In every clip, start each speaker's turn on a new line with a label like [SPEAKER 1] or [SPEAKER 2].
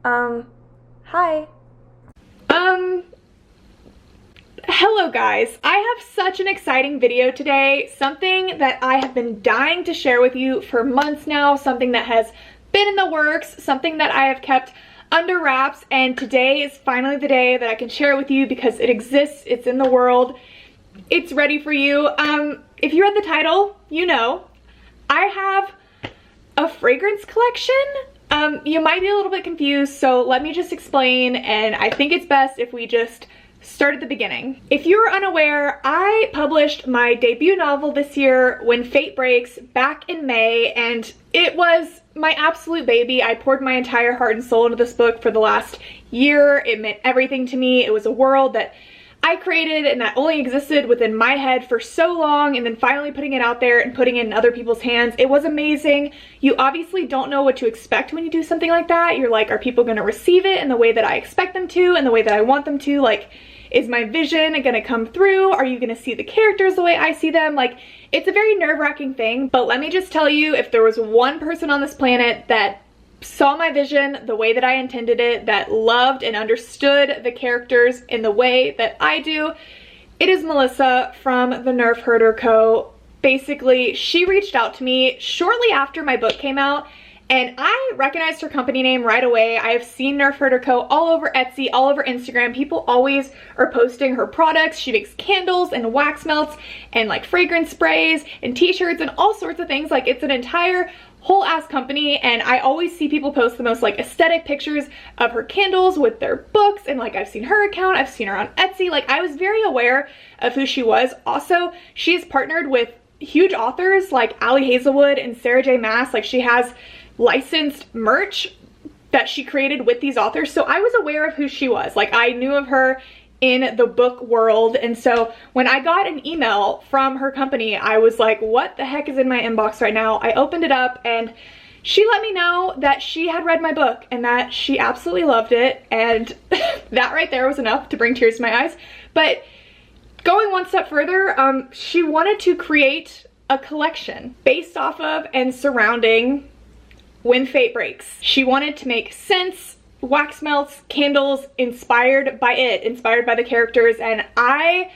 [SPEAKER 1] Hi. Hello guys. I have such an exciting video today, something that I have been dying to share with you for months now, something that has been in the works, something that I have kept under wraps, and today is finally the day that I can share it with you because it exists, it's in the world, it's ready for you. If you read the title, you know, I have a fragrance collection. You might be a little bit confused, so let me just explain, and I think it's best if we just start at the beginning. If you're unaware, I published my debut novel this year, When Fate Breaks, back in May, and it was my absolute baby. I poured my entire heart and soul into this book for the last year. It meant everything to me. It was a world that I created and that only existed within my head for so long, and then finally putting it out there and putting it in other people's hands. It was amazing. You obviously don't know what to expect when you do something like that. You're like, are people gonna receive it in the way that I expect them to, and the way that I want them to? Like, is my vision gonna come through? Are you gonna see the characters the way I see them? Like, it's a very nerve-wracking thing, but let me just tell you, if there was one person on this planet that saw my vision the way that I intended it, that loved and understood the characters in the way that I do, it is Melissa from the Nerf Herder Co. Basically, she reached out to me shortly after my book came out, and I recognized her company name right away. I have seen Nerf Herder Co. all over Etsy, all over Instagram. People always are posting her products. She makes candles and wax melts and like fragrance sprays and t-shirts and all sorts of things. Like, it's an entire whole ass company, and I always see people post the most like aesthetic pictures of her candles with their books, and like I've seen her account, I've seen her on Etsy. Like, I was very aware of who she was. Also, she is partnered with huge authors like Ali Hazelwood and Sarah J Maas. Like, she has licensed merch that she created with these authors, so I was aware of who she was. Like, I knew of her in the book world, and so when I got an email from her company, I was like, what the heck is in my inbox right now? I opened it up, and she let me know that she had read my book and that she absolutely loved it, and that right there was enough to bring tears to my eyes. But going one step further, she wanted to create a collection based off of and surrounding When Fate Breaks. She wanted to make scents, wax melts, candles inspired by it, inspired by the characters, and I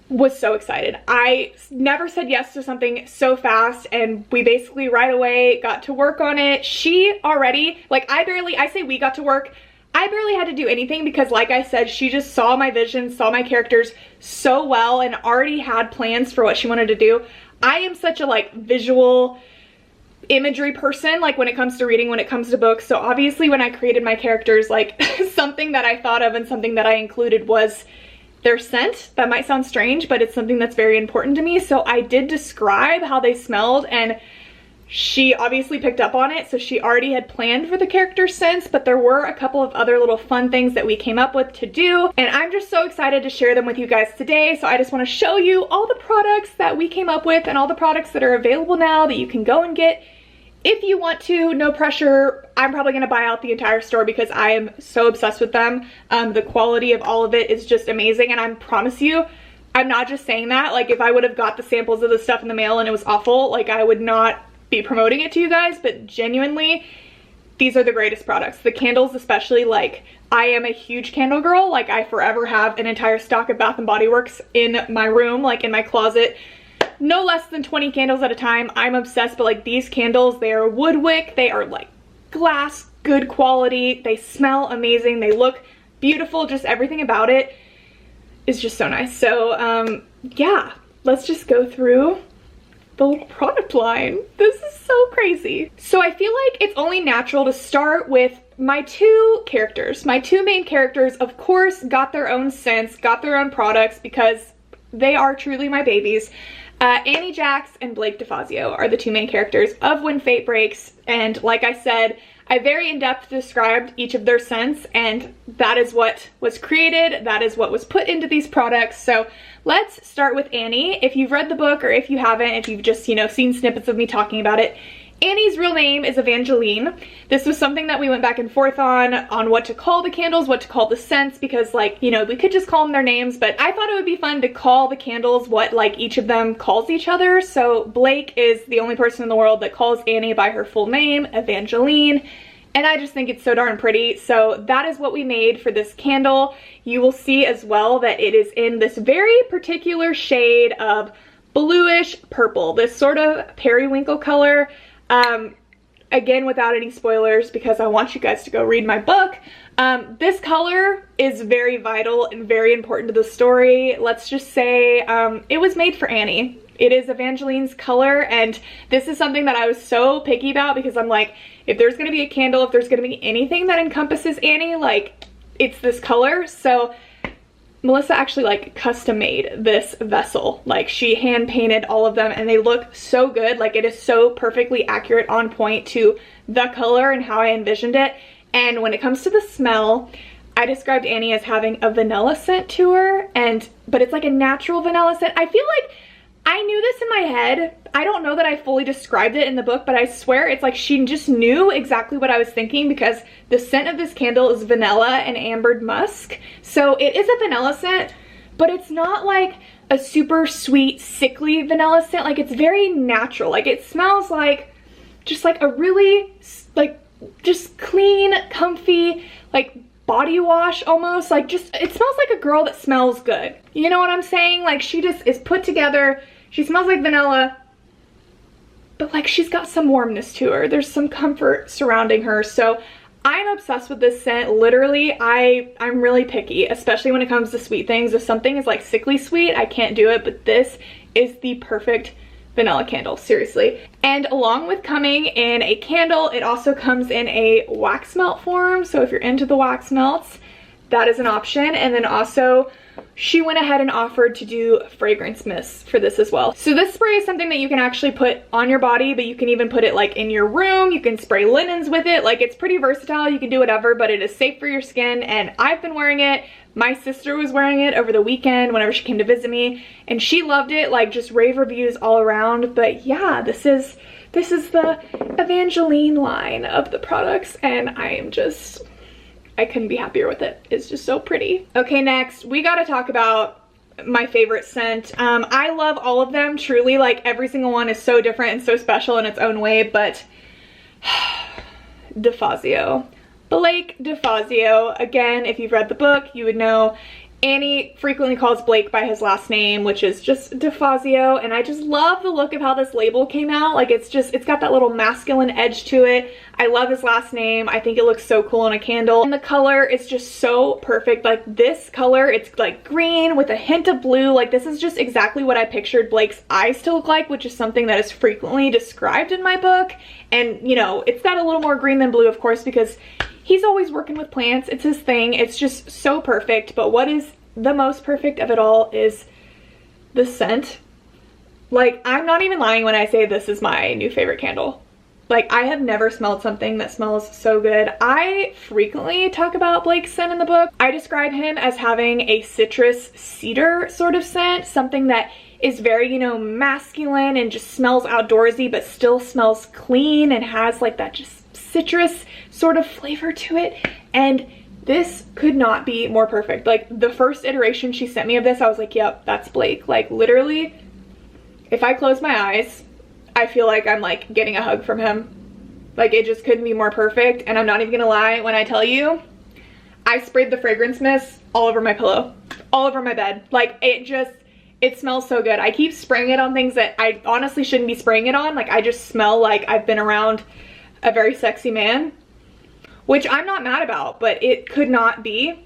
[SPEAKER 1] was so excited. I never said yes to something so fast, and we basically right away got to work on it. She already, like, I say we got to work, I barely had to do anything because, like I said, she just saw my vision, saw my characters so well, and already had plans for what she wanted to do. I am such a like visual imagery person, like when it comes to reading, when it comes to books. So obviously when I created my characters, like something that I thought of and something that I included was their scent. That might sound strange, but it's something that's very important to me. So I did describe how they smelled, and she obviously picked up on it. So she already had planned for the character scents, but there were a couple of other little fun things that we came up with to do, and I'm just so excited to share them with you guys today. So I just want to show you all the products that we came up with and all the products that are available now that you can go and get if you want to. No pressure. I'm probably gonna buy out the entire store because I am so obsessed with them. The quality of all of it is just amazing, and I promise you, I'm not just saying that. Like, if I would have got the samples of the stuff in the mail and it was awful, like, I would not be promoting it to you guys, but genuinely, these are the greatest products. The candles especially, like, I am a huge candle girl. Like, I forever have an entire stock of Bath & Body Works in my room, like in my closet. No less than 20 candles at a time. I'm obsessed, but like these candles, they are wood wick, they are like glass, good quality, they smell amazing, they look beautiful, just everything about it is just so nice. So yeah, let's just go through the little product line. This is so crazy. So I feel like it's only natural to start with my two characters. My two main characters, of course, got their own scents, got their own products, because they are truly my babies. Annie Jax and Blake Defazio are the two main characters of When Fate Breaks, and like I said, I very in-depth described each of their scents, and that is what was created, that is what was put into these products. So let's start with Annie. If you've read the book, or if you haven't, if you've just, you know, seen snippets of me talking about it, Annie's real name is Evangeline. This was something that we went back and forth on what to call the candles, what to call the scents, because, like, you know, we could just call them their names, but I thought it would be fun to call the candles what, like, each of them calls each other. So Blake is the only person in the world that calls Annie by her full name, Evangeline, and I just think it's so darn pretty. So that is what we made for this candle. You will see as well that it is in this very particular shade of bluish purple, this sort of periwinkle color. Again, without any spoilers, because I want you guys to go read my book. This color is very vital and very important to the story. Let's just say it was made for Annie. It is Evangeline's color, and this is something that I was so picky about because I'm like, if there's gonna be a candle, if there's gonna be anything that encompasses Annie, like, it's this color. So Melissa actually like custom made this vessel. Like, she hand painted all of them and they look so good. Like, it is so perfectly accurate, on point to the color and how I envisioned it. And when it comes to the smell, I described Annie as having a vanilla scent to her, but it's like a natural vanilla scent. I feel like I knew this in my head. I don't know that I fully described it in the book, but I swear it's like she just knew exactly what I was thinking, because the scent of this candle is vanilla and ambered musk. So it is a vanilla scent, but it's not like a super sweet, sickly vanilla scent. Like, it's very natural. Like, it smells like just like a really like just clean, comfy, like body wash almost. Like, just, it smells like a girl that smells good. You know what I'm saying? Like, she just is put together. She smells like vanilla, but like she's got some warmness to her. There's some comfort surrounding her. So I'm obsessed with this scent. Literally, I'm really picky, especially when it comes to sweet things. If something is like sickly sweet, I can't do it, but this is the perfect vanilla candle, seriously. And along with coming in a candle, it also comes in a wax melt form. So if you're into the wax melts, that is an option. And then also, she went ahead and offered to do fragrance mists for this as well. So this spray is something that you can actually put on your body, but you can even put it like in your room. You can spray linens with it. Like, it's pretty versatile. You can do whatever, but it is safe for your skin. And I've been wearing it. My sister was wearing it over the weekend whenever she came to visit me, and she loved it. Like, just rave reviews all around. But yeah, this is the Evangeline line of the products, and I couldn't be happier with it. It's just so pretty. Okay, next, we gotta talk about my favorite scent. I love all of them, truly. Like, every single one is so different and so special in its own way, but Defazio. Blake Defazio. Again, if you've read the book, you would know Annie frequently calls Blake by his last name, which is just Defazio, and I just love the look of how this label came out. Like, it's got that little masculine edge to it. I love his last name. I think it looks so cool on a candle. And the color is just so perfect. Like, this color, it's like green with a hint of blue. Like, this is just exactly what I pictured Blake's eyes to look like, which is something that is frequently described in my book. And, you know, it's got a little more green than blue, of course, because he's always working with plants. It's his thing. It's just so perfect. But what is the most perfect of it all is the scent. Like, I'm not even lying when I say this is my new favorite candle. Like, I have never smelled something that smells so good. I frequently talk about Blake's scent in the book. I describe him as having a citrus cedar sort of scent, something that is very, you know, masculine and just smells outdoorsy, but still smells clean and has like that just citrus sort of flavor to it. And this could not be more perfect. Like, the first iteration she sent me of this, I was like, yep, that's Blake. Like, literally, if I close my eyes, I feel like I'm like getting a hug from him. Like, it just couldn't be more perfect. And I'm not even gonna lie when I tell you, I sprayed the fragrance mist all over my pillow, all over my bed. Like, it smells so good. I keep spraying it on things that I honestly shouldn't be spraying it on. Like, I just smell like I've been around a very sexy man, which I'm not mad about, but it could not be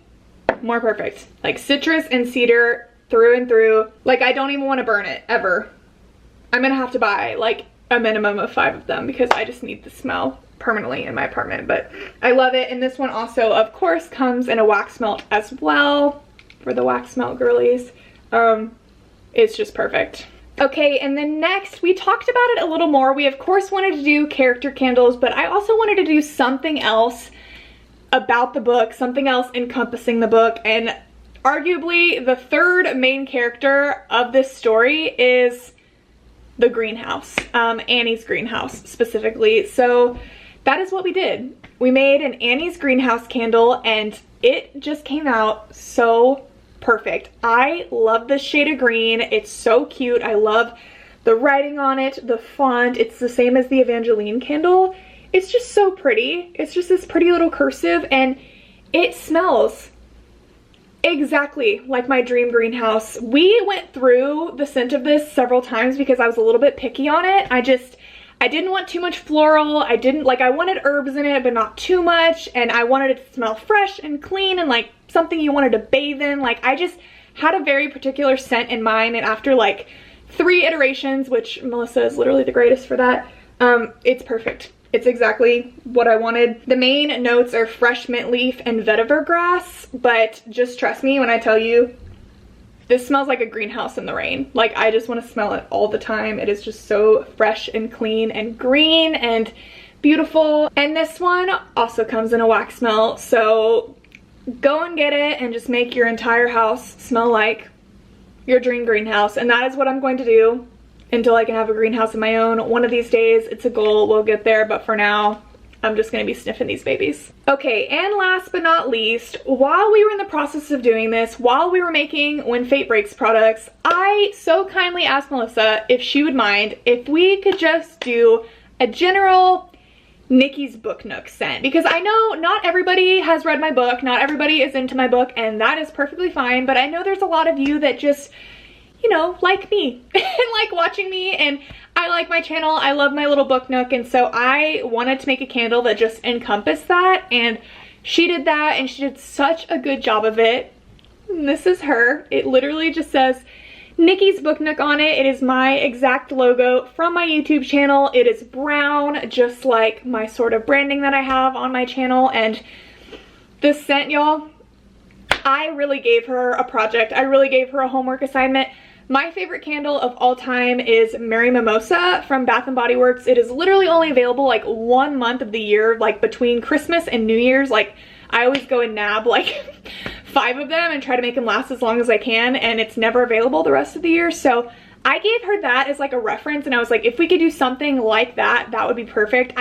[SPEAKER 1] more perfect. Like, citrus and cedar through and through. Like, I don't even want to burn it ever. I'm gonna have to buy like a minimum of 5 of them because I just need the smell permanently in my apartment. But I love it. And this one also, of course, comes in a wax melt as well for the wax melt girlies. It's just perfect. Okay, and then next, we talked about it a little more. We of course wanted to do character candles, but I also wanted to do something else about the book, something else encompassing the book. And arguably the third main character of this story is the greenhouse, Annie's greenhouse specifically. So that is what we did. We made an Annie's greenhouse candle, and it just came out so perfect. I love this shade of green. It's so cute. I love the writing on it, the font. It's the same as the Evangeline candle. It's just so pretty. It's just this pretty little cursive, and it smells exactly like my dream greenhouse. We went through the scent of this several times because I was a little bit picky on it. I didn't want too much floral. I wanted herbs in it, but not too much. And I wanted it to smell fresh and clean and like something you wanted to bathe in. Like, I just had a very particular scent in mind. And after like 3 iterations, which Melissa is literally the greatest for that, it's perfect. It's exactly what I wanted. The main notes are fresh mint leaf and vetiver grass, but just trust me when I tell you, this smells like a greenhouse in the rain. Like, I just want to smell it all the time. It is just so fresh and clean and green and beautiful. And this one also comes in a wax smell, so go and get it and just make your entire house smell like your dream greenhouse. And that is what I'm going to do until I can have a greenhouse of my own. One of these days, it's a goal, we'll get there, but for now, I'm just gonna be sniffing these babies. Okay, and last but not least, while we were in the process of doing this, while we were making When Fate Breaks products, I so kindly asked Melissa if she would mind if we could just do a general Nikki's Book Nook scent, because I know not everybody has read my book, not everybody is into my book, and that is perfectly fine, but I know there's a lot of you that just, you know, like me and like watching me, and I like my channel. I love my little book nook, and so I wanted to make a candle that just encompassed that, and she did that, and she did such a good job of it. And this is her. It literally just says Nikki's Book Nook on it. It is my exact logo from my YouTube channel. It is brown, just like my sort of branding that I have on my channel, and this scent, y'all, I really gave her a project. I really gave her a homework assignment. My favorite candle of all time is Mary Mimosa from Bath & Body Works. It is literally only available like 1 month of the year, like between Christmas and New Year's. Like, I always go and nab like 5 of them and try to make them last as long as I can, and it's never available the rest of the year. So I gave her that as like a reference, and I was like, if we could do something like that, that would be perfect.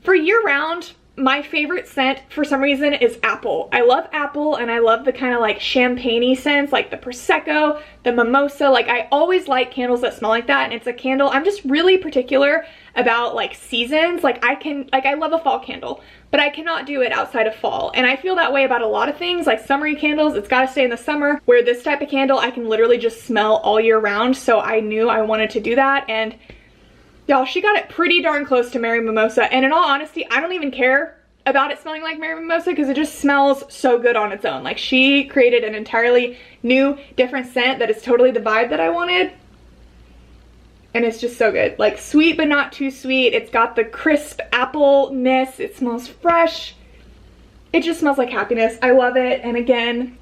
[SPEAKER 1] For year round, my favorite scent for some reason is apple. I love apple, and I love the kind of like champagne-y scents, like the Prosecco, the mimosa. Like, I always like candles that smell like that, and it's a candle. I'm just really particular about like seasons. Like, I love a fall candle, but I cannot do it outside of fall. And I feel that way about a lot of things, like summery candles, it's gotta stay in the summer, where this type of candle I can literally just smell all year round. So I knew I wanted to do that, and y'all, she got it pretty darn close to Mary Mimosa, and in all honesty, I don't even care about it smelling like Mary Mimosa because it just smells so good on its own. Like, she created an entirely new, different scent that is totally the vibe that I wanted, and it's just so good. Like, sweet but not too sweet. It's got the crisp appleness. It smells fresh. It just smells like happiness. I love it, and again,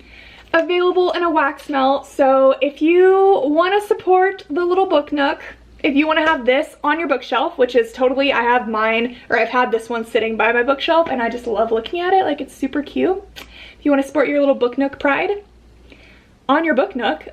[SPEAKER 1] available in a wax smell. So if you want to support the little book nook, if you want to have this on your bookshelf, which is totally, I have mine, or I've had this one sitting by my bookshelf, and I just love looking at it. Like, it's super cute. If you want to support your little book nook pride on your book nook,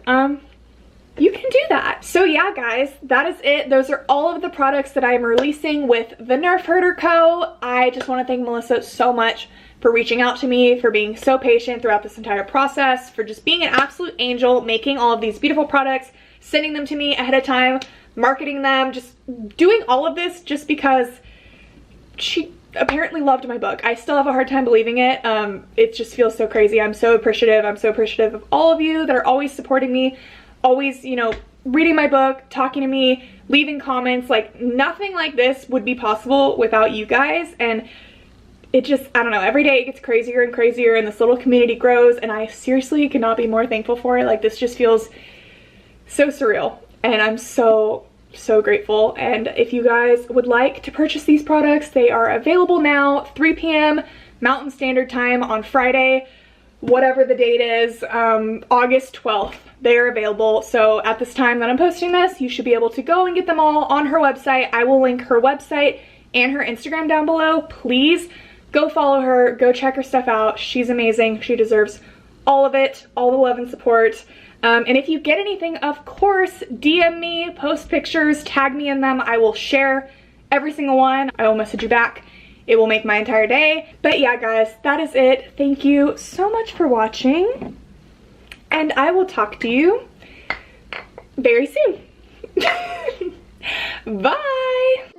[SPEAKER 1] you can do that. So yeah, guys, that is it. Those are all of the products that I am releasing with the Nerf Herder Co. I just want to thank Melissa so much for reaching out to me, for being so patient throughout this entire process, for just being an absolute angel, making all of these beautiful products, sending them to me ahead of time, marketing them, just doing all of this just because she apparently loved my book. I still have a hard time believing it. It just feels so crazy. I'm so appreciative. I'm so appreciative of all of you that are always supporting me, always, you know, reading my book, talking to me, leaving comments. Like, nothing like this would be possible without you guys, and it just, I don't know, every day it gets crazier and crazier, and this little community grows, and I seriously could not be more thankful for it. Like, this just feels so surreal, and I'm so grateful. And if you guys would like to purchase these products, they are available now, 3 p.m. Mountain Standard Time on Friday, whatever the date is, August 12th. They are available. So at this time that I'm posting this, you should be able to go and get them all on her website. I will link her website and her Instagram down below. Please go follow her, go check her stuff out. She's amazing. She deserves all of it, all the love and support. And if you get anything, of course, DM me, post pictures, tag me in them. I will share every single one. I will message you back. It will make my entire day. But yeah, guys, that is it. Thank you so much for watching, and I will talk to you very soon. Bye!